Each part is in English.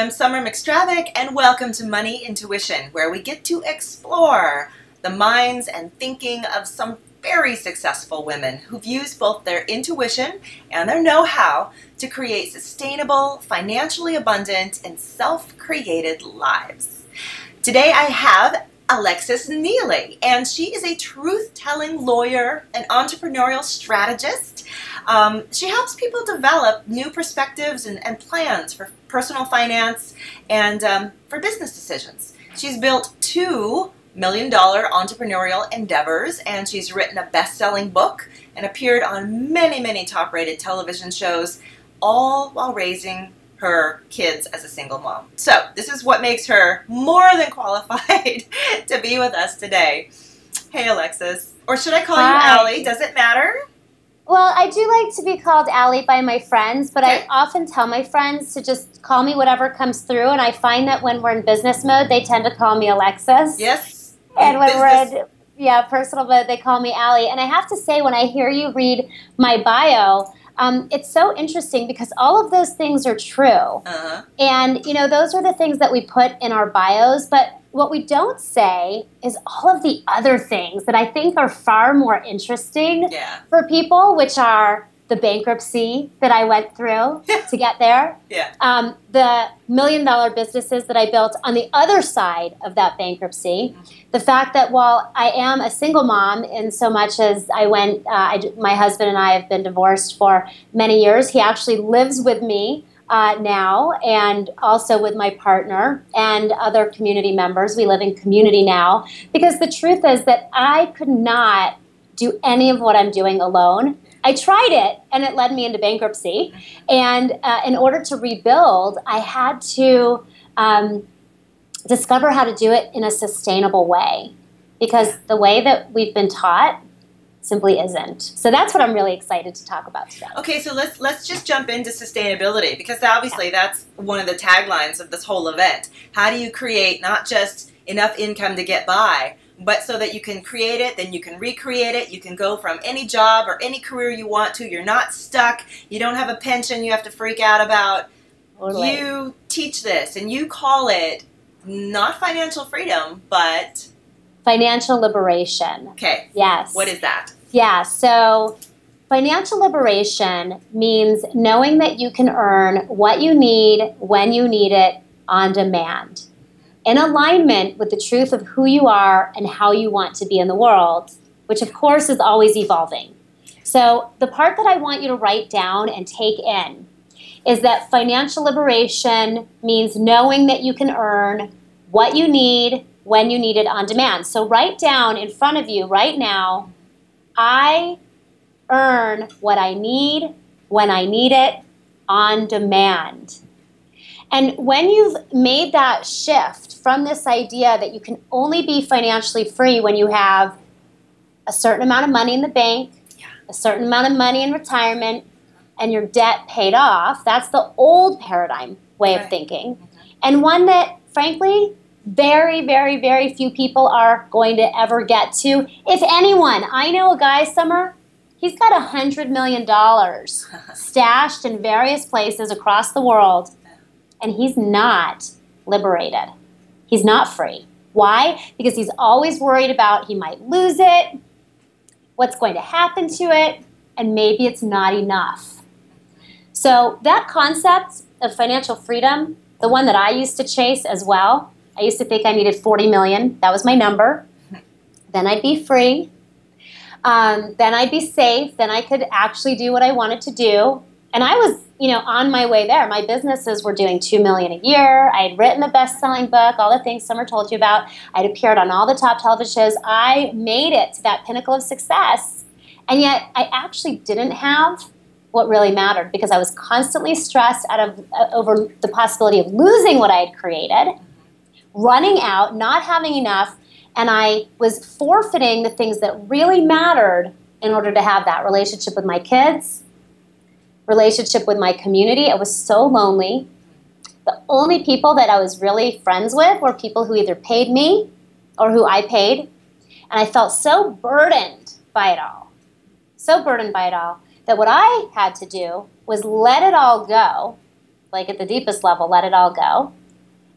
am Summer McStravick, and welcome to Money Intuition, where we get to explore the minds and thinking of some very successful women who've used both their intuition and their know-how to create sustainable, financially abundant, and self-created lives. Today I have Alexis Neely, and she is a truth-telling lawyer and entrepreneurial strategist. She helps people develop new perspectives and plans for personal finance and for business decisions. She's built $2 million entrepreneurial endeavors, and she's written a best-selling book and appeared on many top-rated television shows, all while raising her kids as a single mom. So this is what makes her more than qualified to be with us today. Hey, Alexis. Or should I call you Allie? Does it matter? Well, I do like to be called Allie by my friends, but okay. I often tell my friends to just call me whatever comes through, and I find that when we're in business mode, they tend to call me Alexis. Yes. And when we're in personal mode, they call me Allie. And I have to say, when I hear you read my bio, it's so interesting because all of those things are true. And, you know, those are the things that we put in our bios. But what we don't say is all of the other things that I think are far more interesting for people, which are the bankruptcy that I went through to get there, the $1 million businesses that I built on the other side of that bankruptcy, the fact that while I am a single mom in so much as my husband and I have been divorced for many years, he actually lives with me now, and also with my partner and other community members. We live in community now, because the truth is that I could not do any of what I'm doing alone. I tried it, and it led me into bankruptcy. And in order to rebuild, I had to discover how to do it in a sustainable way, because the way that we've been taught simply isn't. So that's what I'm really excited to talk about today. Okay, so let's just jump into sustainability, because obviously that's one of the taglines of this whole event. How do you create not just enough income to get by, but so that you can create it, then you can recreate it, you can go from any job or any career you want to, you're not stuck, you don't have a pension you have to freak out about. Totally. You teach this, and you call it not financial freedom, but financial liberation. Okay. Yes. What is that? Yeah, so financial liberation means knowing that you can earn what you need when you need it on demand, in alignment with the truth of who you are and how you want to be in the world, which of course is always evolving. So the part that I want you to write down and take in is that financial liberation means knowing that you can earn what you need when you need it on demand. So write down in front of you right now, I earn what I need when I need it on demand. And when you've made that shift from this idea that you can only be financially free when you have a certain amount of money in the bank, a certain amount of money in retirement, and your debt paid off, that's the old paradigm way of thinking. And one that, frankly, very few people are going to ever get to. If anyone, I know a guy, Summer, he's got $100 million stashed in various places across the world, and he's not liberated. He's not free. Why? Because he's always worried about he might lose it, what's going to happen to it, and maybe it's not enough. So that concept of financial freedom, the one that I used to chase as well, I used to think I needed 40 million. That was my number. Then I'd be free. Then I'd be safe. Then I could actually do what I wanted to do. And I was, on my way there. My businesses were doing $2 million a year. I had written the best-selling book, all the things Summer told you about. I'd appeared on all the top television shows. I made it to that pinnacle of success. And yet I actually didn't have what really mattered, because I was constantly stressed over the possibility of losing what I had created, running out, not having enough, and I was forfeiting the things that really mattered in order to have that relationship with my kids, relationship with my community. I was so lonely. The only people that I was really friends with were people who either paid me or who I paid, and I felt so burdened by it all, that what I had to do was let it all go like at the deepest level, let it all go.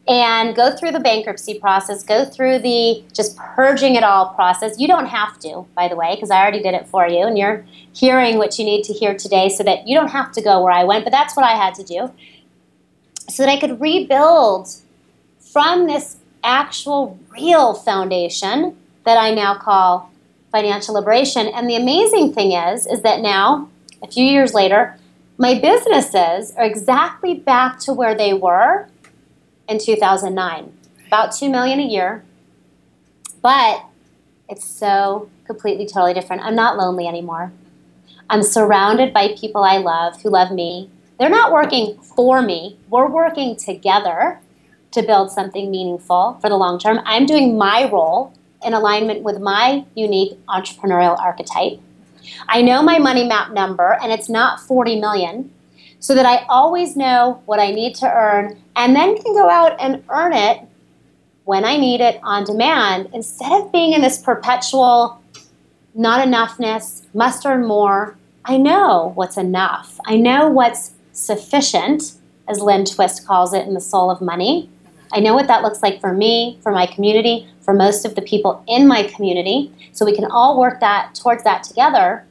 And go through the bankruptcy process, go through the just purging it all process. You don't have to, by the way, because I already did it for you, and you're hearing what you need to hear today so that you don't have to go where I went, but that's what I had to do, so that I could rebuild from this actual real foundation that I now call financial liberation. And the amazing thing is that now, a few years later, my businesses are exactly back to where they were in 2009, about $2 million a year, but it's so completely, totally different. I'm not lonely anymore. I'm surrounded by people I love who love me. They're not working for me. We're working together to build something meaningful for the long term. I'm doing my role in alignment with my unique entrepreneurial archetype. I know my money map number, and it's not 40 million, so that I always know what I need to earn and then can go out and earn it when I need it on demand, instead of being in this perpetual not enoughness, must earn more. I know what's enough. I know what's sufficient, as Lynn Twist calls it in The Soul of Money. I know what that looks like for me, for my community, for most of the people in my community, so we can all work towards that together.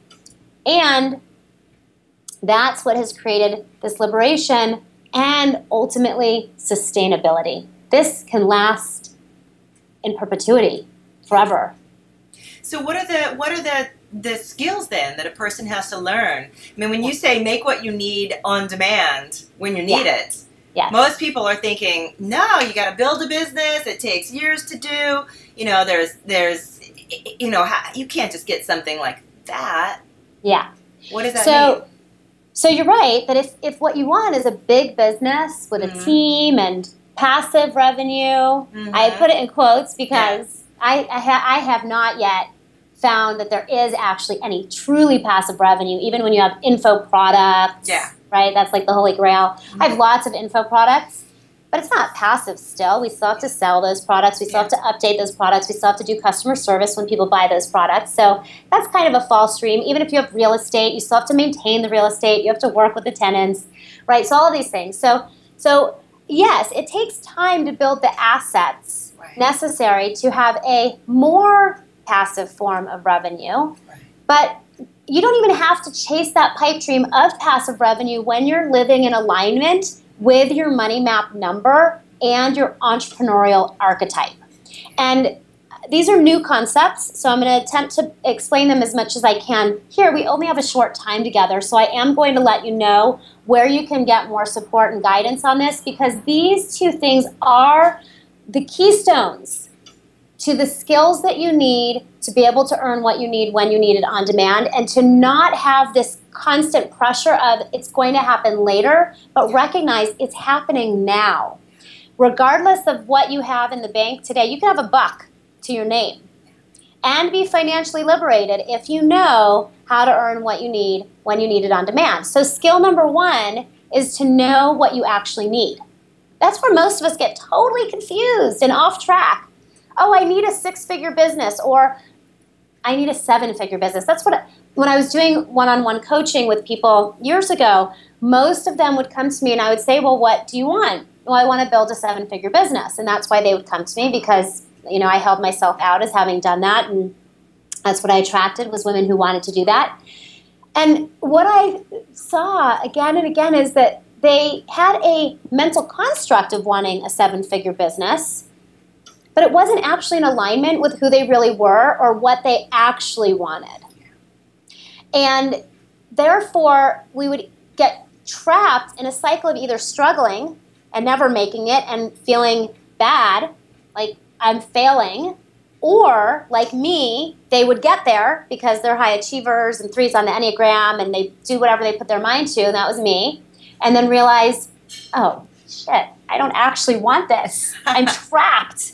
And that's what has created this liberation and ultimately sustainability. This can last in perpetuity, forever. So what are the skills then that a person has to learn? I mean, when you say make what you need on demand when you need it, yes. Most people are thinking, no, you got to build a business. It takes years to do. You know, you can't just get something like that. Yeah. What does that mean? So you're right that if what you want is a big business with a team and passive revenue, I put it in quotes because I have not yet found that there is actually any truly passive revenue, even when you have info products. Yeah. Right? That's like the holy grail. I have lots of info products, but it's not passive still. We still have to sell those products. We still have to update those products. We still have to do customer service when people buy those products. So that's kind of a false dream. Even if you have real estate, you still have to maintain the real estate. You have to work with the tenants, right? So all of these things. So yes, it takes time to build the assets necessary to have a more passive form of revenue. But you don't even have to chase that pipe dream of passive revenue when you're living in alignment with your money map number and your entrepreneurial archetype. And these are new concepts, so I'm going to attempt to explain them as much as I can here. We only have a short time together, so I am going to let you know where you can get more support and guidance on this, because these two things are the keystones to the skills that you need to be able to earn what you need when you need it on demand, and to not have this constant pressure of it's going to happen later, but recognize it's happening now. Regardless of what you have in the bank today, you can have $1 to your name and be financially liberated if you know how to earn what you need when you need it on demand. So skill number 1 is to know what you actually need. That's where most of us get totally confused and off track. Oh, I need a 6-figure business, or I need a 7-figure business. That's what, when I was doing one-on-one coaching with people years ago, most of them would come to me and I would say, well, what do you want? Well, I want to build a 7-figure business. And that's why they would come to me, because, you know, I held myself out as having done that. And that's what I attracted, was women who wanted to do that. And what I saw again and again is that they had a mental construct of wanting a 7-figure business, but it wasn't actually in alignment with who they really were or what they actually wanted. And therefore, we would get trapped in a cycle of either struggling and never making it and feeling bad, like I'm failing, or like me, they would get there because they're high achievers and 3s on the Enneagram and they do whatever they put their mind to, and that was me, and then realize, oh, shit, I don't actually want this. I'm trapped.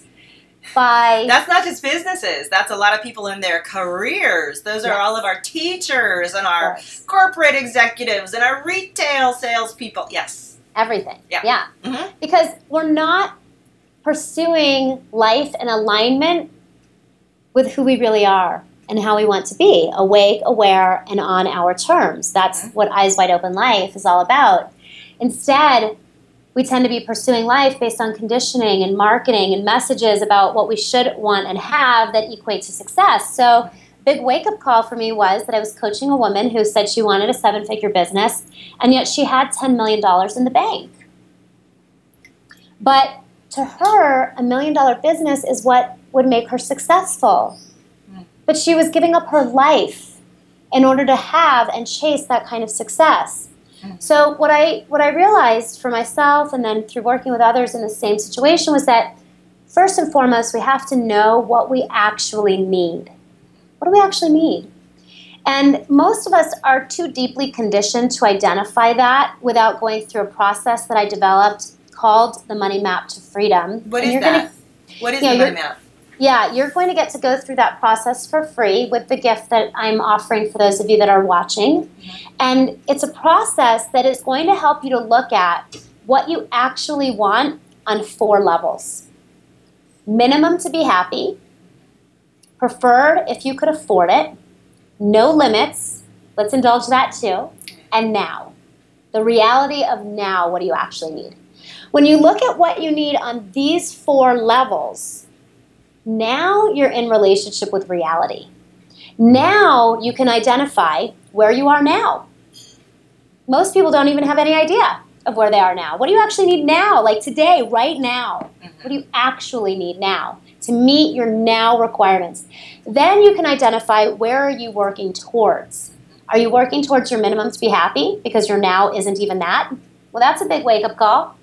That's not just businesses. That's a lot of people in their careers. Those are all of our teachers and our corporate executives and our retail salespeople. Yes. Everything. Yeah. Because we're not pursuing life in alignment with who we really are and how we want to be. Awake, aware, and on our terms. That's what Eyes Wide Open Life is all about. Instead, We tend to be pursuing life based on conditioning and marketing and messages about what we should want and have that equate to success. So big wake-up call for me was that I was coaching a woman who said she wanted a 7-figure business, and yet she had $10 million in the bank. But to her, $1 million business is what would make her successful. But she was giving up her life in order to have and chase that kind of success. So what I realized for myself and then through working with others in the same situation was that first and foremost, we have to know what we actually need. What do we actually need? And most of us are too deeply conditioned to identify that without going through a process that I developed called the Money Map to Freedom. What is that? What is the Money Map? Yeah, you're going to get to go through that process for free with the gift that I'm offering for those of you that are watching. And it's a process that is going to help you to look at what you actually want on 4 levels. Minimum to be happy, preferred if you could afford it, no limits, let's indulge that too, and now. The reality of now, what do you actually need? When you look at what you need on these 4 levels, now you're in relationship with reality. Now you can identify where you are now. Most people don't even have any idea of where they are now. What do you actually need now, like today, right now? What do you actually need now to meet your now requirements? Then you can identify where are you working towards. Are you working towards your minimum to be happy because your now isn't even that? Well, that's a big wake-up call.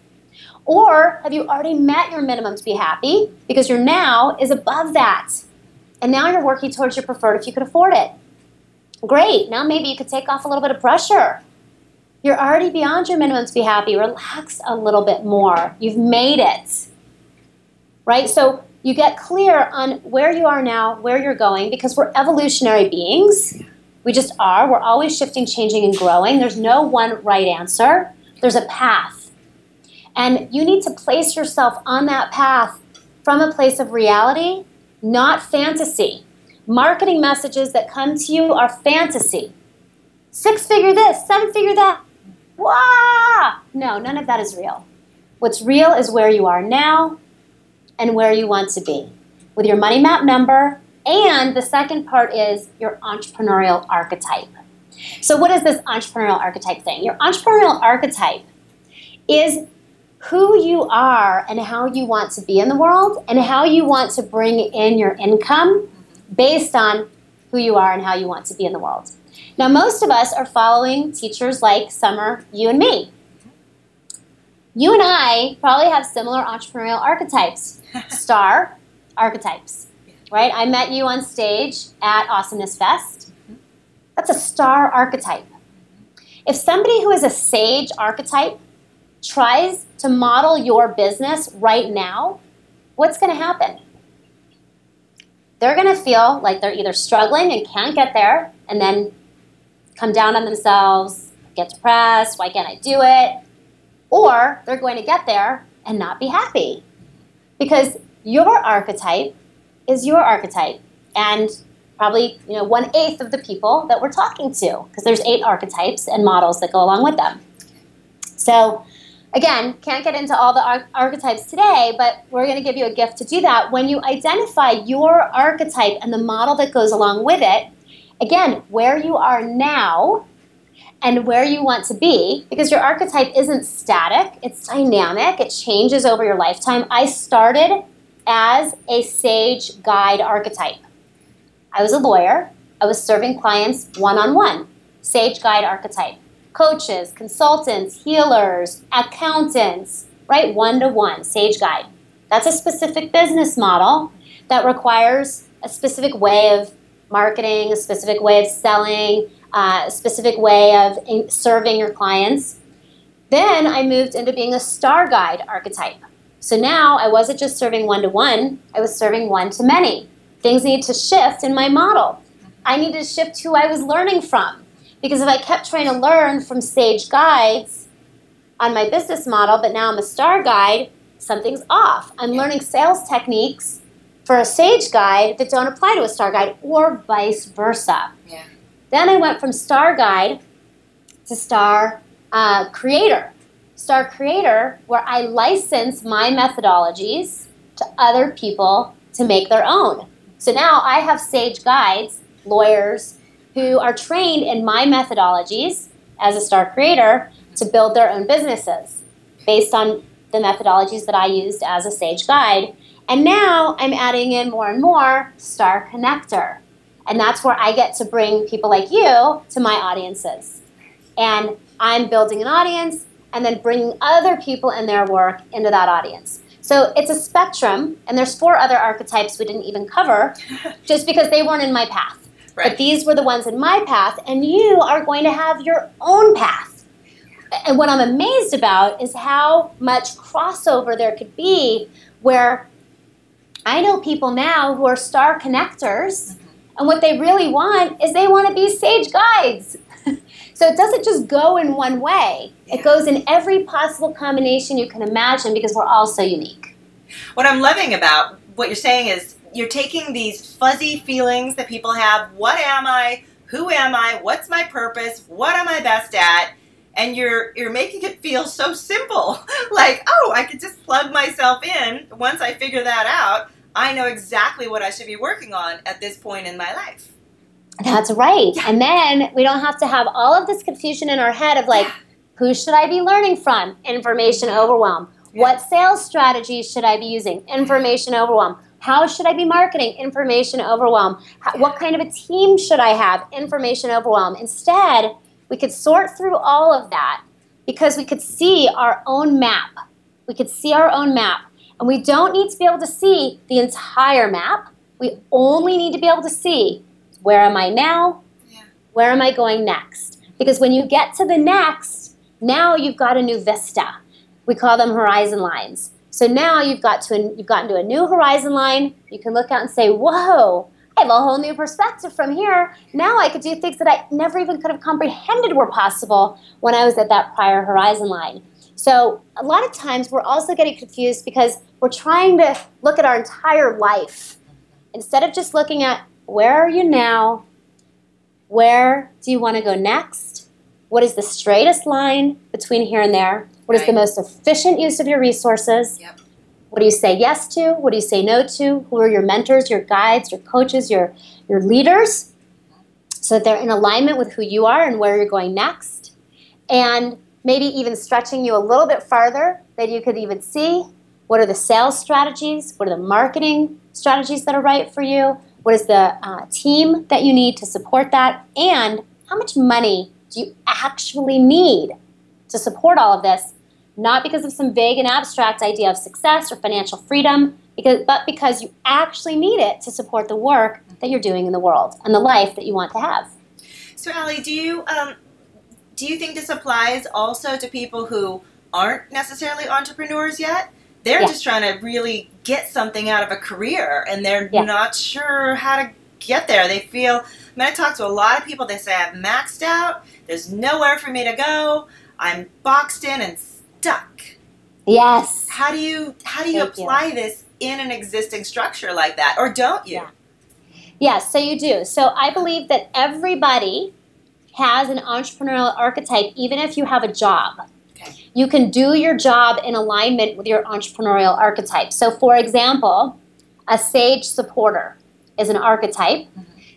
Or have you already met your minimum to be happy because your now is above that? And now you're working towards your preferred if you could afford it. Great. Now maybe you could take off a little bit of pressure. You're already beyond your minimum to be happy. Relax a little bit more. You've made it. Right? So you get clear on where you are now, where you're going, because we're evolutionary beings. We just are. We're always shifting, changing, and growing. There's no one right answer. There's a path. And you need to place yourself on that path from a place of reality, not fantasy. Marketing messages that come to you are fantasy. 6-figure this, 7-figure that. Wow! No, none of that is real. What's real is where you are now and where you want to be with your money map number. And the second part is your entrepreneurial archetype. So what is this entrepreneurial archetype thing? Your entrepreneurial archetype is who you are and how you want to be in the world and how you want to bring in your income based on who you are and how you want to be in the world. Now, most of us are following teachers like Summer, you and me. You and I probably have similar entrepreneurial archetypes, star archetypes, right? I met you on stage at Awesomeness Fest. That's a star archetype. If somebody who is a sage archetype tries to model your business right now, what's going to happen? They're going to feel like they're either struggling and can't get there and then come down on themselves, get depressed, why can't I do it? Or they're going to get there and not be happy. Because your archetype is your archetype. And probably 1/8 of the people that we're talking to, because there's 8 archetypes and models that go along with them. So again, can't get into all the archetypes today, but we're going to give you a gift to do that. When you identify your archetype and the model that goes along with it, again, where you are now and where you want to be, because your archetype isn't static, it's dynamic, it changes over your lifetime. I started as a sage guide archetype. I was a lawyer. I was serving clients one-on-one, sage guide archetype. Coaches, consultants, healers, accountants, right? One-to-one, sage guide. That's a specific business model that requires a specific way of marketing, a specific way of selling, a specific way of serving your clients. Then I moved into being a star guide archetype. So now I wasn't just serving one-to-one, I was serving one-to-many. Things need to shift in my model. I needed to shift who I was learning from. Because if I kept trying to learn from sage guides on my business model, but now I'm a star guide, something's off. I'm learning sales techniques for a sage guide that don't apply to a star guide, or vice versa. Yeah. Then I went from star guide to star creator. Star Creator, where I license my methodologies to other people to make their own. So now I have Sage guides, lawyers, who are trained in my methodologies as a Star Creator to build their own businesses based on the methodologies that I used as a Sage guide. And now I'm adding in more and more Star Connector. And that's where I get to bring people like you to my audiences. And I'm building an audience and then bringing other people and their work into that audience. So it's a spectrum, and there's 4 other archetypes we didn't even cover just because they weren't in my path. Right. But these were the ones in my path, and you are going to have your own path. And what I'm amazed about is how much crossover there could be, where I know people now who are Star Connectors, and what they really want is they want to be Sage guides. So it doesn't just go in one way. It goes in every possible combination you can imagine because we're all so unique. What I'm loving about what you're saying is you're taking these fuzzy feelings that people have. What am I? Who am I? What's my purpose? What am I best at? And you're making it feel so simple. Like, oh, I could just plug myself in. Once I figure that out, I know exactly what I should be working on at this point in my life. That's right. And then we don't have to have all of this confusion in our head of like, who should I be learning from? Information overwhelm. What sales strategies should I be using? Information overwhelm. How should I be marketing? Information overwhelm. What kind of a team should I have? Information overwhelm. Instead, we could sort through all of that because we could see our own map. We could see our own map. And we don't need to be able to see the entire map. We only need to be able to see, where am I now? Where am I going next? Because when you get to the next, now you've got a new vista. We call them horizon lines. So now you've gotten to a new horizon line. You can look out and say, whoa, I have a whole new perspective from here. Now I could do things that I never even could have comprehended were possible when I was at that prior horizon line. So a lot of times we're also getting confused because we're trying to look at our entire life instead of just looking at where are you now, where do you want to go next, what is the straightest line between here and there, what is the most efficient use of your resources, what do you say yes to, what do you say no to, who are your mentors, your guides, your coaches, your leaders, so that they're in alignment with who you are and where you're going next, and maybe even stretching you a little bit farther than you could even see. What are the sales strategies? What are the marketing strategies that are right for you? What is the team that you need to support that? And how much money do you actually need to support all of this? Not because of some vague and abstract idea of success or financial freedom, but because you actually need it to support the work that you're doing in the world and the life that you want to have. So, Allie, do you think this applies also to people who aren't necessarily entrepreneurs yet? They're just trying to really get something out of a career, and they're not sure how to get there. They feel, I talk to a lot of people, they say, I've maxed out, there's nowhere for me to go, I'm boxed in and stuck. Yes. How do you apply this in an existing structure like that, or don't you? Yes, so you do. So I believe that everybody has an entrepreneurial archetype, even if you have a job. You can do your job in alignment with your entrepreneurial archetype. So, for example, a Sage supporter is an archetype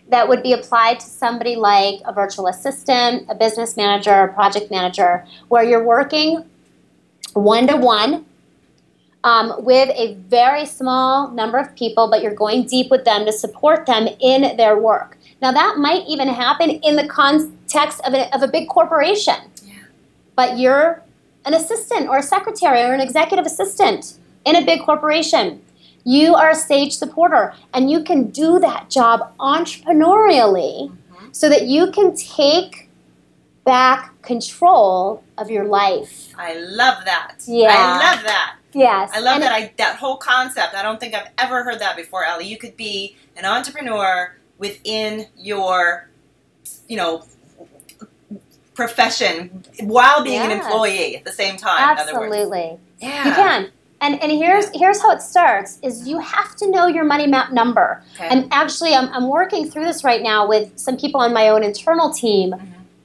that would be applied to somebody like a virtual assistant, a business manager, a project manager, where you're working one-to-one with a very small number of people, but you're going deep with them to support them in their work. Now, that might even happen in the context of a big corporation, but you're an assistant or a secretary or an executive assistant in a big corporation. You are a Sage supporter, and you can do that job entrepreneurially so that you can take back control of your life. I love that. Yeah. I love that. Yes. I love that whole concept. I don't think I've ever heard that before, Ellie. You could be an entrepreneur within your, profession while being an employee at the same time. Absolutely. In other words. Yeah. You can. And here's how it starts, is you have to know your money map number. Okay. And actually, I'm working through this right now with some people on my own internal team,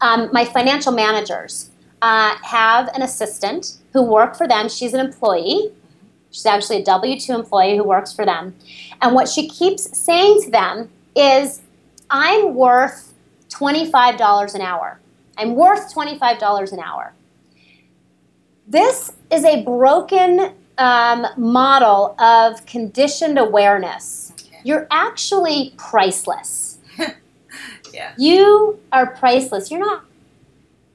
my financial managers. have an assistant who work for them. She's an employee. She's actually a W-2 employee who works for them. And what she keeps saying to them is, I'm worth $25 an hour. I'm worth $25 an hour. This is a broken model of conditioned awareness. Okay. You're actually priceless. Yeah. You are priceless. You're not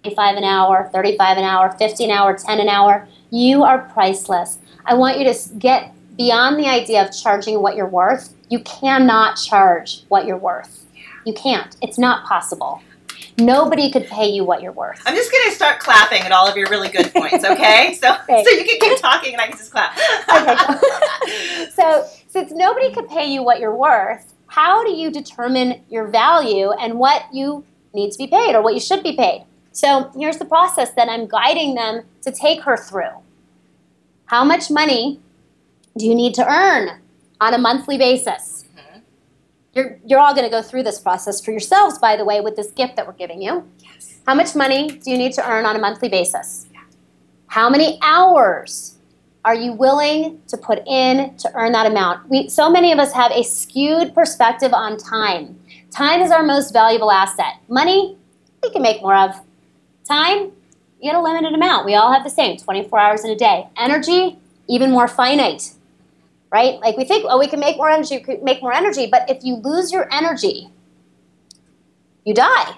25 an hour, 35 an hour, 50 an hour, 10 an hour. You are priceless. I want you to get beyond the idea of charging what you're worth. You cannot charge what you're worth. You can't. It's not possible. Nobody could pay you what you're worth. I'm just going to start clapping at all of your really good points, okay? So you can keep talking and I can just clap. Okay. So since nobody could pay you what you're worth, how do you determine your value and what you need to be paid or what you should be paid? So here's the process that I'm guiding them to take her through. How much money do you need to earn on a monthly basis? You're all going to go through this process for yourselves, by the way, with this gift that we're giving you. Yes. How much money do you need to earn on a monthly basis? Yeah. How many hours are you willing to put in to earn that amount? So many of us have a skewed perspective on time. Time is our most valuable asset. Money, we can make more of. Time, you get a limited amount. We all have the same, 24 hours in a day. Energy, even more finite. Right? Like we think, oh, we can make more energy, but if you lose your energy, you die.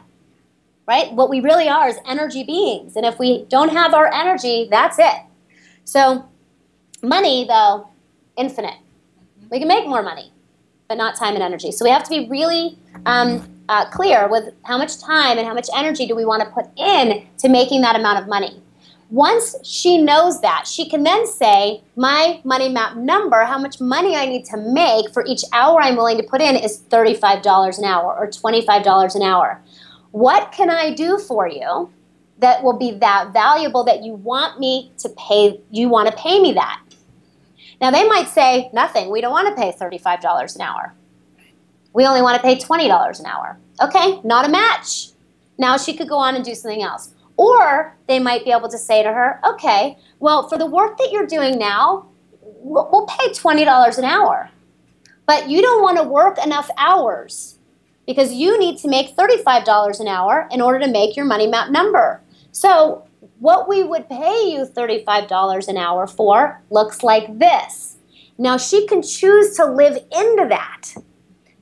Right? What we really are is energy beings. And if we don't have our energy, that's it. So money, though, infinite. We can make more money, but not time and energy. So we have to be really clear with how much time and how much energy do we want to put in to making that amount of money. Once she knows that, she can then say, my money map number, how much money I need to make for each hour I'm willing to put in is $35 an hour or $25 an hour. What can I do for you that will be that valuable that you want me to pay, you want to pay me that? Now they might say, nothing, we don't want to pay $35 an hour. We only want to pay $20 an hour. Okay, not a match. Now she could go on and do something else. Or they might be able to say to her, okay, well, for the work that you're doing now, we'll pay $20 an hour. But you don't want to work enough hours because you need to make $35 an hour in order to make your money map number. So what we would pay you $35 an hour for looks like this. Now she can choose to live into that.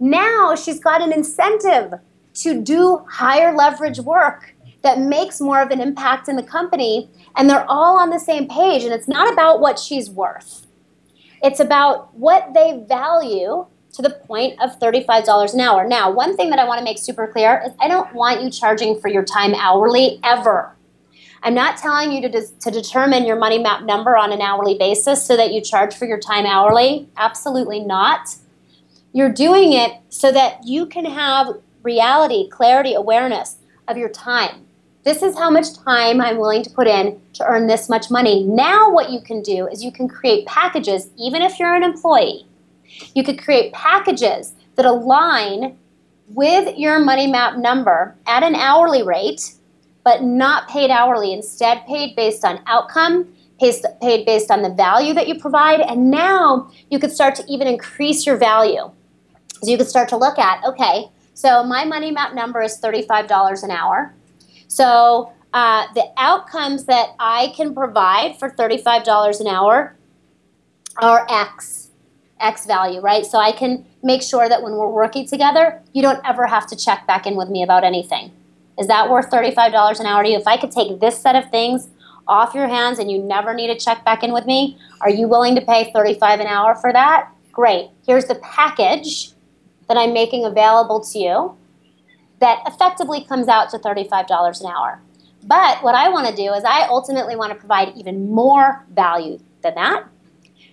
Now she's got an incentive to do higher leverage work that makes more of an impact in the company, and they're all on the same page. And it's not about what she's worth. It's about what they value to the point of $35 an hour. Now, one thing that I want to make super clear is I don't want you charging for your time hourly ever. I'm not telling you to determine your money map number on an hourly basis so that you charge for your time hourly. Absolutely not. You're doing it so that you can have reality, clarity, awareness of your time. This is how much time I'm willing to put in to earn this much money. Now what you can do is you can create packages, even if you're an employee. You could create packages that align with your money map number at an hourly rate, but not paid hourly. Instead, paid based on outcome, paid based on the value that you provide. And now you could start to even increase your value. So you could start to look at, okay, so my money map number is $35 an hour. So the outcomes that I can provide for $35 an hour are X value, right? So I can make sure that when we're working together, you don't ever have to check back in with me about anything. Is that worth $35 an hour to you? If I could take this set of things off your hands and you never need to check back in with me, are you willing to pay $35 an hour for that? Great. Here's the package that I'm making available to you that effectively comes out to $35 an hour. But what I want to do is I ultimately want to provide even more value than that.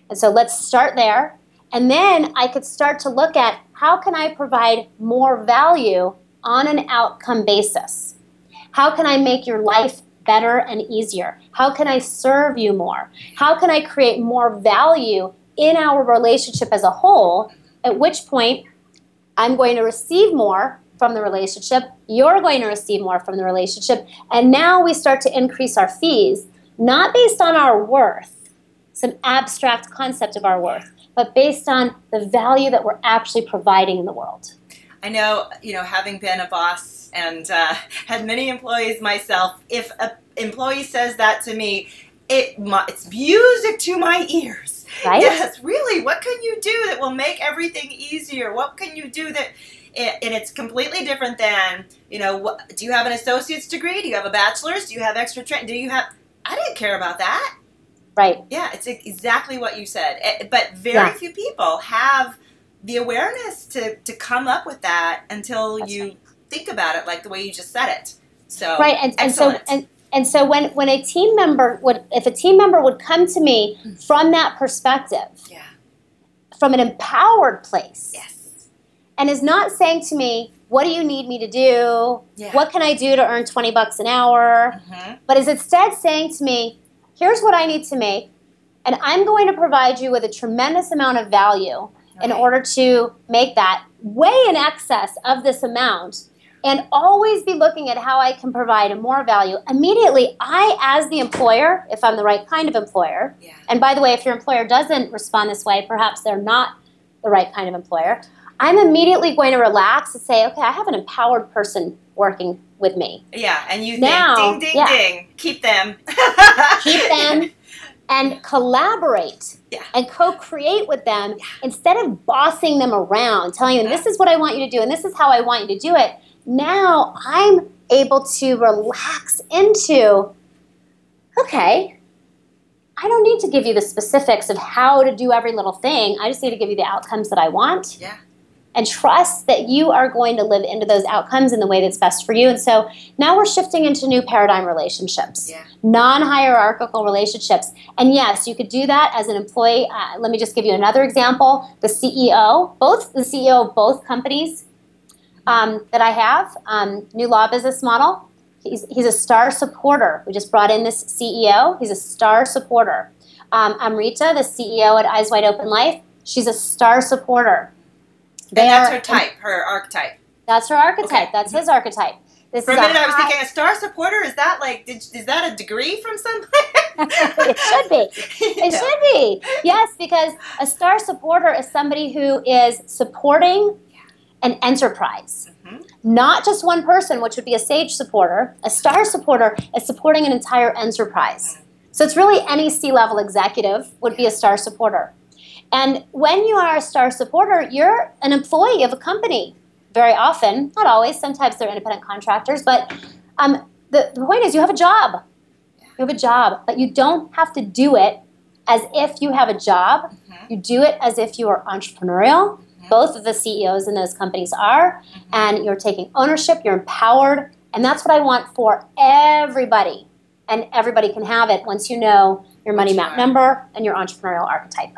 And so let's start there. And then I could start to look at how can I provide more value on an outcome basis? How can I make your life better and easier? How can I serve you more? How can I create more value in our relationship as a whole, at which point I'm going to receive more from the relationship. You're going to receive more from the relationship. And now we start to increase our fees, not based on our worth, some abstract concept of our worth, but based on the value that we're actually providing in the world. I know, having been a boss and had many employees myself, if an employee says that to me, it's music to my ears. Right? Yes, really, what can you do that will make everything easier? What can you do that, and it's completely different than, do you have an associate's degree? Do you have a bachelor's? Do you have extra training? I didn't care about that. Right. Yeah, it's exactly what you said. But very few people have the awareness to come up with that until you think about it like the way you just said it. So right, and so when a team member if a team member would come to me from that perspective, from an empowered place, and is not saying to me, what do you need me to do? What can I do to earn $20 an hour? But is instead saying to me, here's what I need to make, and I'm going to provide you with a tremendous amount of value in order to make that way in excess of this amount, and always be looking at how I can provide more value. Immediately, I, as the employer, if I'm the right kind of employer, and by the way, if your employer doesn't respond this way, perhaps they're not the right kind of employer, I'm immediately going to relax and say, okay, I have an empowered person working with me. Yeah, and you now, think, ding, ding, ding, keep them. Keep them and collaborate and co-create with them instead of bossing them around, telling them this is what I want you to do and this is how I want you to do it. Now I'm able to relax into, okay, I don't need to give you the specifics of how to do every little thing. I just need to give you the outcomes that I want. And trust that you are going to live into those outcomes in the way that's best for you. And so now we're shifting into new paradigm relationships, non-hierarchical relationships. And yes, you could do that as an employee. Let me just give you another example. The CEO of both companies that I have, New Law Business Model, he's a star supporter. We just brought in this CEO. He's a star supporter. Amrita, the CEO at Eyes Wide Open Life, she's a star supporter. And that's her type, her archetype. That's her archetype. Okay. That's his archetype. For a minute, I was thinking, a star supporter? Is that like, is that a degree from somewhere? It should be. It should be. Yes, because a star supporter is somebody who is supporting an enterprise. Not just one person, which would be a sage supporter. A star supporter is supporting an entire enterprise. So it's really any C-level executive would be a star supporter. And when you are a star supporter, you're an employee of a company very often. Not always. Sometimes they're independent contractors. But the point is you have a job. You have a job. But you don't have to do it as if you have a job. You do it as if you are entrepreneurial. Both of the CEOs in those companies are. And you're taking ownership. You're empowered. And that's what I want for everybody. And everybody can have it once you know your money map number and your entrepreneurial archetype.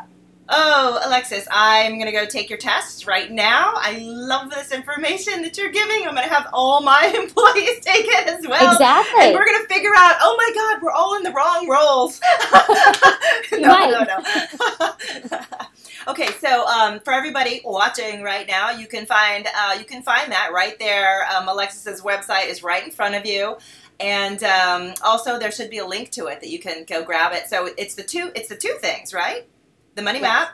Oh, Alexis, I'm going to go take your test right now. I love this information that you're giving. I'm going to have all my employees take it as well. Exactly. And we're going to figure out, oh my God, we're all in the wrong roles. No. Okay, so for everybody watching right now, you can find that right there. Alexis's website is right in front of you. And also there should be a link to it that you can go grab it. So it's the two things, right? The money map?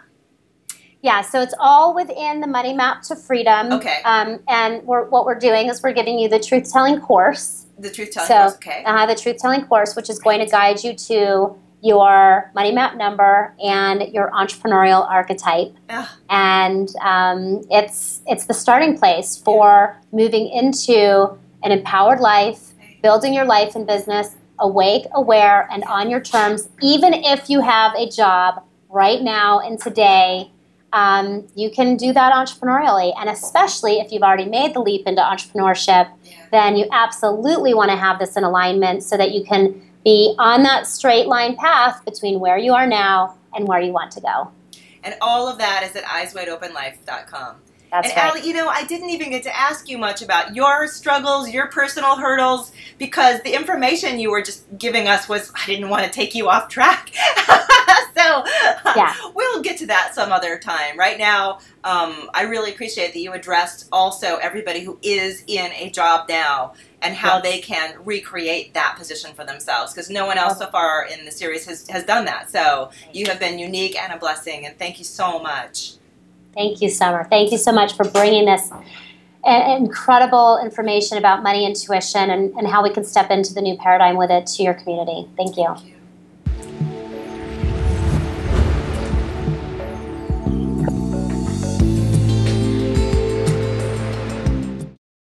Yeah, so it's all within the Money Map to Freedom. Okay. And what we're doing is we're giving you the Truth-Telling course. The Truth-Telling course, okay. The Truth-Telling course, which is going to guide you to your money map number and your entrepreneurial archetype. And it's the starting place for moving into an empowered life, building your life and business, awake, aware, and on your terms, even if you have a job right now and today. You can do that entrepreneurially, and especially if you've already made the leap into entrepreneurship, then you absolutely want to have this in alignment so that you can be on that straight line path between where you are now and where you want to go. And all of that is at eyeswideopenlife.com. That's and right. Allie, I didn't even get to ask you much about your struggles, your personal hurdles, because the information you were just giving us was, I didn't want to take you off track. So we'll we'll get to that some other time. Right now, I really appreciate that you addressed also everybody who is in a job now and how they can recreate that position for themselves, because no one else so far in the series has done that. So you have been unique and a blessing, and thank you so much. Thank you, Summer. Thank you so much for bringing this incredible information about money intuition and how we can step into the new paradigm with it to your community. Thank you. Thank you.